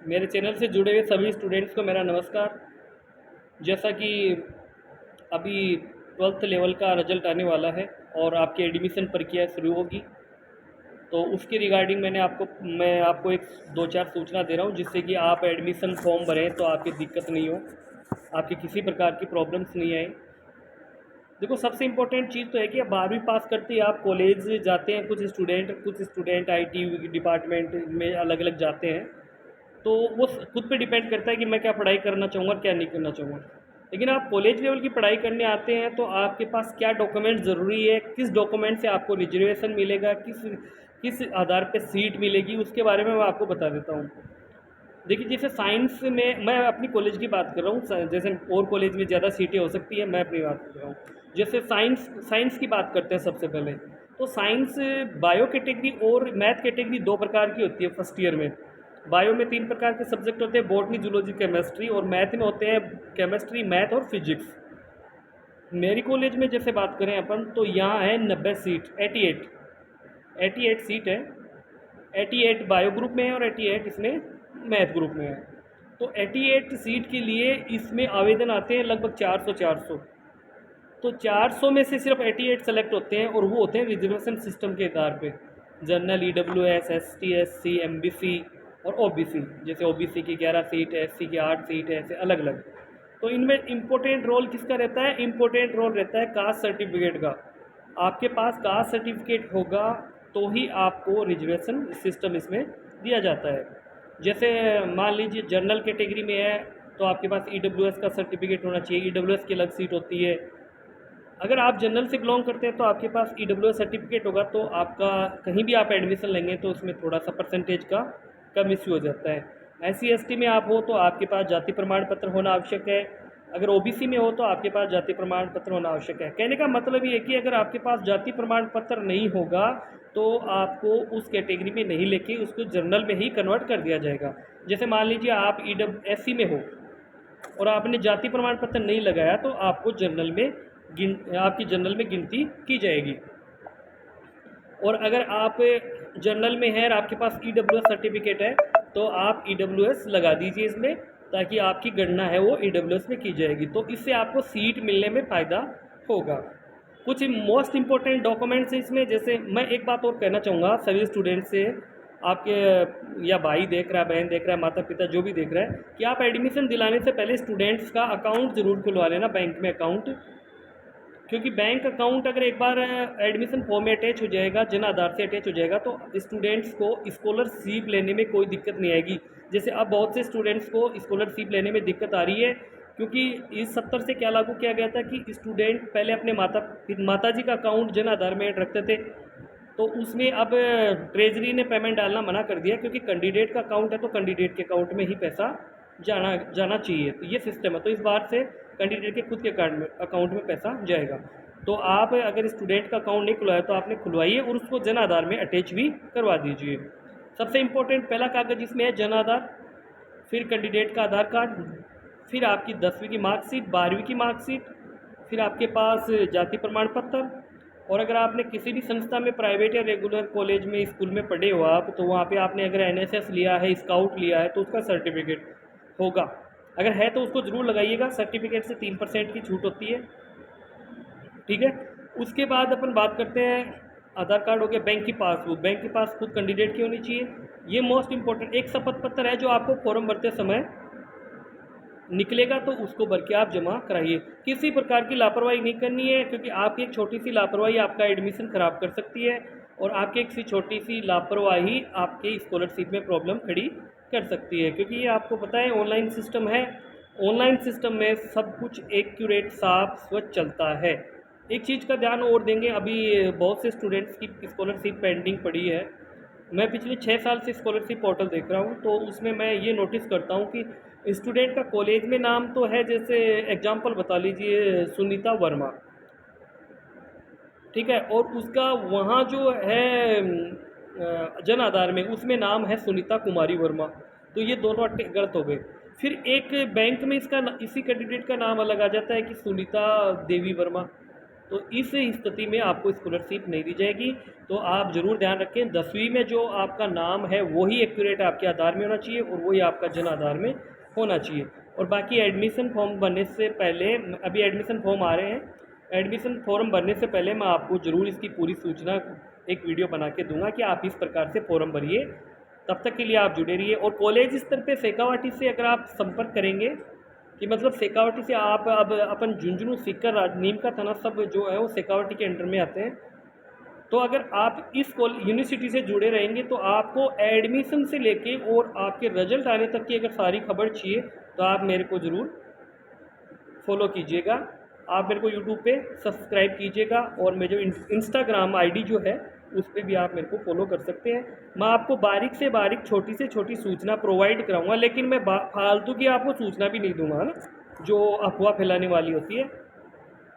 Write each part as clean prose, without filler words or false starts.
मेरे चैनल से जुड़े हुए सभी स्टूडेंट्स को मेरा नमस्कार। जैसा कि अभी 12th लेवल का रिजल्ट आने वाला है और आपकी एडमिशन प्रक्रिया शुरू होगी, तो उसके रिगार्डिंग मैं आपको एक दो चार सूचना दे रहा हूँ, जिससे कि आप एडमिशन फॉर्म भरें तो आपकी दिक्कत नहीं हो, आपकी किसी प्रकार की प्रॉब्लम्स नहीं आए। देखो, सबसे इम्पोर्टेंट चीज़ तो है कि आप 12वीं पास करते ही आप कॉलेज जाते हैं। कुछ स्टूडेंट आईटी डिपार्टमेंट में अलग अलग जाते हैं, तो वो खुद पे डिपेंड करता है कि मैं क्या पढ़ाई करना चाहूँगा, क्या नहीं करना चाहूँगा। लेकिन आप कॉलेज लेवल की पढ़ाई करने आते हैं तो आपके पास क्या डॉक्यूमेंट ज़रूरी है, किस डॉक्यूमेंट से आपको रिजर्वेशन मिलेगा, किस किस आधार पे सीट मिलेगी, उसके बारे में मैं आपको बता देता हूँ। देखिए, जैसे साइंस में मैं अपनी कॉलेज की बात कर रहा हूँ, जैसे और कॉलेज में ज़्यादा सीटें हो सकती है, मैं अपनी बात कर रहा हूँ। जैसे साइंस की बात करते हैं सबसे पहले, तो साइंस बायो कैटेगरी और मैथ कैटेगरी दो प्रकार की होती है फर्स्ट ईयर में। बायो में 3 प्रकार के सब्जेक्ट होते हैं, बॉटनी, जूलॉजी, केमिस्ट्री, और मैथ में होते हैं केमिस्ट्री, मैथ और फिजिक्स। मेरी कॉलेज में जैसे बात करें अपन, तो यहाँ है 90 सीट, 88 सीट है। 88 बायो ग्रुप में है और 88 इसमें मैथ ग्रुप में है। तो 88 सीट के लिए इसमें आवेदन आते हैं लगभग 400। तो 400 में से सिर्फ 88 सेलेक्ट होते हैं, और वो होते हैं रिजर्वेशन सिस्टम के आधार पे। General, EWS, ST, SC, MBC और ओबीसी। जैसे ओबीसी की 11 सीट है, एससी की 8 सीट है, ऐसे अलग अलग। तो इनमें इम्पोर्टेंट रोल किसका रहता है? इम्पोर्टेंट रोल रहता है कास्ट सर्टिफिकेट का। आपके पास कास्ट सर्टिफिकेट होगा तो ही आपको रिजर्वेशन सिस्टम इसमें दिया जाता है। जैसे मान लीजिए जनरल कैटेगरी में है, तो आपके पास ईडब्ल्यूएस का सर्टिफिकेट होना चाहिए, ईडब्ल्यूएस की अलग सीट होती है। अगर आप जनरल से बिलोंग करते हैं तो आपके पास ईडब्ल्यूएस सर्टिफिकेट होगा, तो आपका कहीं भी आप एडमिशन लेंगे तो उसमें थोड़ा सा परसेंटेज का कम इश्यू हो जाता है। एससी एसटी में आप हो तो आपके पास जाति प्रमाण पत्र होना आवश्यक है। अगर ओबीसी में हो तो आपके पास जाति प्रमाण पत्र होना आवश्यक है। कहने का मतलब ये है कि अगर आपके पास जाति प्रमाण पत्र नहीं होगा तो आपको उस कैटेगरी में नहीं लेके उसको जनरल में ही कन्वर्ट कर दिया जाएगा। जैसे मान लीजिए आप एससी में हो और आपने जाति प्रमाण पत्र नहीं लगाया, तो आपको आपकी जनरल में गिनती की जाएगी। और अगर आप जनरल में हैं और आपके पास ईडब्ल्यूएस सर्टिफिकेट है, तो आप ईडब्ल्यूएस लगा दीजिए इसमें, ताकि आपकी गणना है वो ईडब्ल्यूएस में की जाएगी। तो इससे आपको सीट मिलने में फ़ायदा होगा। कुछ मोस्ट इम्पोर्टेंट डॉक्यूमेंट्स इसमें, जैसे मैं एक बात और कहना चाहूँगा सभी स्टूडेंट से, आपके या भाई देख रहा है, बहन देख रहा है, माता पिता जो भी देख रहा है, कि आप एडमिशन दिलाने से पहले स्टूडेंट्स का अकाउंट ज़रूर खुलवा लेना, बैंक में अकाउंट। क्योंकि बैंक अकाउंट अगर एक बार एडमिशन फॉर्म में अटैच हो जाएगा, जन आधार से अटैच हो जाएगा, तो स्टूडेंट्स को स्कॉलरशिप लेने में कोई दिक्कत नहीं आएगी। जैसे अब बहुत से स्टूडेंट्स को स्कॉलरशिप लेने में दिक्कत आ रही है, क्योंकि इस 70 से क्या लागू किया गया था कि स्टूडेंट पहले अपने माता जी का अकाउंट जन आधार में रखते थे, तो उसमें अब ट्रेजरी ने पेमेंट डालना मना कर दिया, क्योंकि कैंडिडेट का अकाउंट है तो कैंडिडेट के अकाउंट में ही पैसा जाना जाना चाहिए। तो ये सिस्टम है, तो इस बार से कैंडिडेट के खुद के अकाउंट में पैसा जाएगा। तो आप अगर स्टूडेंट का अकाउंट नहीं खुलवाया तो आपने खुलवाइए और उसको जन आधार में अटैच भी करवा दीजिए। सबसे इम्पोर्टेंट पहला कागज़ इसमें है जन आधार, फिर कैंडिडेट का आधार कार्ड, फिर आपकी 10वीं की मार्कशीट, 12वीं की मार्कशीट, फिर आपके पास जाति प्रमाण पत्र। और अगर आपने किसी भी संस्था में, प्राइवेट या रेगुलर कॉलेज में, स्कूल में पढ़े हो आप, तो वहाँ पे आपने अगर एनएसएस लिया है, स्काउट लिया है, तो उसका सर्टिफिकेट होगा। अगर है तो उसको ज़रूर लगाइएगा, सर्टिफिकेट से 3% की छूट होती है। ठीक है। उसके बाद अपन बात करते हैं, आधार कार्ड हो गया, बैंक की पासबुक। बैंक की पास खुद कैंडिडेट की होनी चाहिए, ये मोस्ट इंपॉर्टेंट। एक शपथ पत्र है जो आपको फॉर्म भरते समय निकलेगा, तो उसको भर के आप जमा कराइए। किसी प्रकार की लापरवाही नहीं करनी है, क्योंकि आपकी एक छोटी सी लापरवाही आपका एडमिशन ख़राब कर सकती है, और आपकी एक छोटी सी लापरवाही आपके स्कॉलरशिप में प्रॉब्लम खड़ी कर सकती है। क्योंकि ये आपको पता है ऑनलाइन सिस्टम है, ऑनलाइन सिस्टम में सब कुछ एक्यूरेट, साफ, स्वच्छ चलता है। एक चीज़ का ध्यान और देंगे, अभी बहुत से स्टूडेंट्स की स्कॉलरशिप पेंडिंग पड़ी है। मैं पिछले 6 साल से स्कॉलरशिप पोर्टल देख रहा हूँ, तो उसमें मैं ये नोटिस करता हूँ कि स्टूडेंट का कॉलेज में नाम तो है, जैसे एग्जांपल बता लीजिए सुनीता वर्मा, ठीक है, और उसका वहाँ जो है जन आधार में उसमें नाम है सुनीता कुमारी वर्मा, तो ये दोनों गलत हो गए। फिर एक बैंक में इसी कैंडिडेट का नाम अलग आ जाता है कि सुनीता देवी वर्मा, तो इस स्थिति में आपको स्कॉलरशिप नहीं दी जाएगी। तो आप ज़रूर ध्यान रखें, 10वीं में जो आपका नाम है वही एक्यूरेट आपके आधार में होना चाहिए और वही आपका जन आधार में होना चाहिए। और बाकी एडमिशन फॉर्म भरने से पहले, अभी एडमिशन फॉर्म आ रहे हैं, एडमिशन फॉर्म भरने से पहले मैं आपको ज़रूर इसकी पूरी सूचना एक वीडियो बना के दूंगा कि आप इस प्रकार से फॉर्म भरिए। तब तक के लिए आप जुड़े रहिए। और कॉलेज स्तर पे शेखावाटी से अगर आप संपर्क करेंगे कि मतलब शेखावाटी से आप अब अपन झुंझुनू, सीकर, नीम का थाना सब जो है वो शेखावाटी के अंडर में आते हैं। तो अगर आप इस यूनिवर्सिटी से जुड़े रहेंगे तो आपको एडमिशन से लेके और आपके रिजल्ट आने तक की अगर सारी खबर चाहिए तो आप मेरे को ज़रूर फॉलो कीजिएगा। आप मेरे को यूट्यूब पे सब्सक्राइब कीजिएगा और मेरे जो इंस्टाग्राम आईडी जो है उस पर भी आप मेरे को फॉलो कर सकते हैं। मैं आपको बारीक से बारीक, छोटी से छोटी सूचना प्रोवाइड कराऊंगा, लेकिन मैं फालतू की आपको सूचना भी नहीं दूंगा ना, जो अफवाह फैलाने वाली होती है,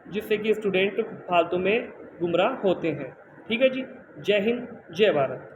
जिससे कि स्टूडेंट फालतू में गुमराह होते हैं। ठीक है जी, जय हिंद, जय भारत।